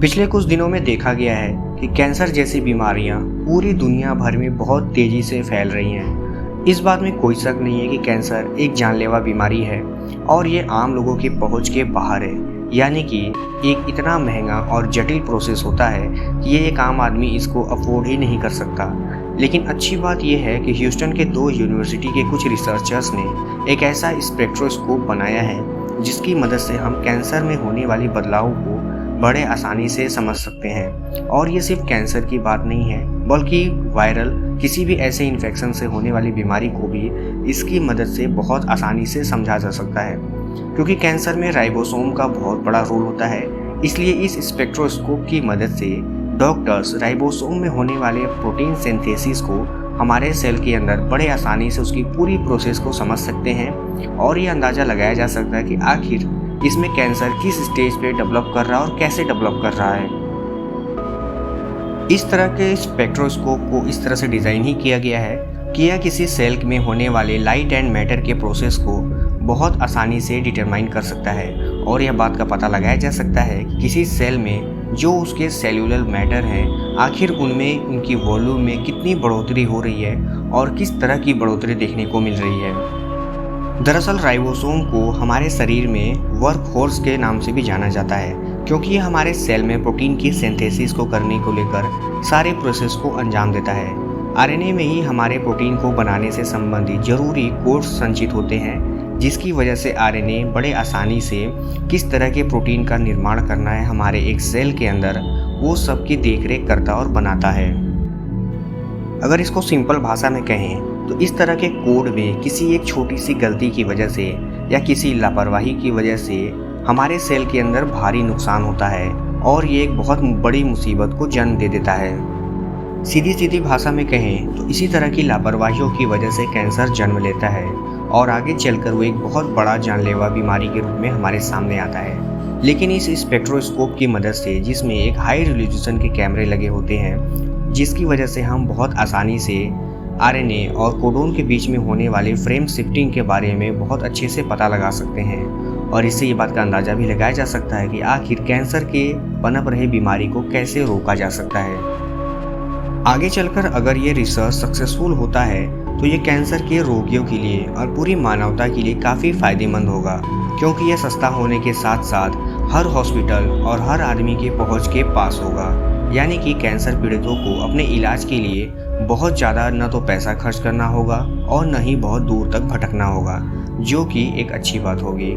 पिछले कुछ दिनों में देखा गया है कि कैंसर जैसी बीमारियां पूरी दुनिया भर में बहुत तेजी से फैल रही हैं। इस बात में कोई शक नहीं है कि कैंसर एक जानलेवा बीमारी है और ये आम लोगों की पहुंच के बाहर है। यानी कि एक इतना महंगा और जटिल प्रोसेस होता है कि ये एक आम आदमी इसको अफोर्ड ही नहीं कर सकता। लेकिन अच्छी बात यह है कि ह्यूस्टन के 2 यूनिवर्सिटी के कुछ रिसर्चर्स ने एक ऐसा स्पेक्ट्रोस्कोप बनाया है जिसकी मदद से हम कैंसर में होने वाली बदलावों को बड़े आसानी से समझ सकते हैं। और ये सिर्फ कैंसर की बात नहीं है, बल्कि वायरल किसी भी ऐसे इन्फेक्शन से होने वाली बीमारी को भी इसकी मदद से बहुत आसानी से समझा जा सकता है। क्योंकि कैंसर में राइबोसोम का बहुत बड़ा रोल होता है, इसलिए इस स्पेक्ट्रोस्कोप की मदद से डॉक्टर्स राइबोसोम में होने वाले प्रोटीन सिंथेसिस को हमारे सेल के अंदर बड़े आसानी से उसकी पूरी प्रोसेस को समझ सकते हैं और ये अंदाज़ा लगाया जा सकता है कि आखिर इसमें कैंसर किस स्टेज पे डेवलप कर रहा है और कैसे डेवलप कर रहा है। इस तरह के स्पेक्ट्रोस्कोप को इस तरह से डिज़ाइन ही किया गया है कि यह किसी सेल में होने वाले लाइट एंड मैटर के प्रोसेस को बहुत आसानी से डिटरमाइन कर सकता है और यह बात का पता लगाया जा सकता है कि किसी सेल में जो उसके सेल्यूलर मैटर हैं आखिर उनमें उनकी वॉल्यूम में कितनी बढ़ोतरी हो रही है और किस तरह की बढ़ोतरी देखने को मिल रही है। दरअसल राइबोसोम को हमारे शरीर में वर्कहॉर्स के नाम से भी जाना जाता है, क्योंकि ये हमारे सेल में प्रोटीन की सिंथेसिस को करने को लेकर सारे प्रोसेस को अंजाम देता है। आरएनए में ही हमारे प्रोटीन को बनाने से संबंधित जरूरी कोड्स संचित होते हैं, जिसकी वजह से आरएनए बड़े आसानी से किस तरह के प्रोटीन का निर्माण करना है हमारे एक सेल के अंदर, वो सब की देखरेख करता और बनाता है। अगर इसको सिंपल भाषा में कहें तो इस तरह के कोड में किसी एक छोटी सी गलती की वजह से या किसी लापरवाही की वजह से हमारे सेल के अंदर भारी नुकसान होता है और ये एक बहुत बड़ी मुसीबत को जन्म दे देता है। सीधी भाषा में कहें तो इसी तरह की लापरवाहियों की वजह से कैंसर जन्म लेता है और आगे चलकर वो एक बहुत बड़ा जानलेवा बीमारी के रूप में हमारे सामने आता है। लेकिन इस स्पेक्ट्रोस्कोप की मदद से, जिसमें एक हाई रेजोल्यूशन के कैमरे लगे होते हैं, जिसकी वजह से हम बहुत आसानी से आरएनए और कोडोन के बीच में होने वाले फ्रेम शिफ्टिंग के बारे में बहुत अच्छे से पता लगा सकते हैं और इससे ये बात का अंदाज़ा भी लगाया जा सकता है कि आखिर कैंसर के पनप रहे बीमारी को कैसे रोका जा सकता है। आगे चलकर अगर ये रिसर्च सक्सेसफुल होता है तो ये कैंसर के रोगियों के लिए और पूरी मानवता के लिए काफ़ी फ़ायदेमंद होगा, क्योंकि यह सस्ता होने के साथ साथ हर हॉस्पिटल और हर आदमी की पहुँच के पास होगा। यानी कि कैंसर पीड़ितों को अपने इलाज के लिए बहुत ज़्यादा न तो पैसा खर्च करना होगा और न ही बहुत दूर तक भटकना होगा, जो कि एक अच्छी बात होगी।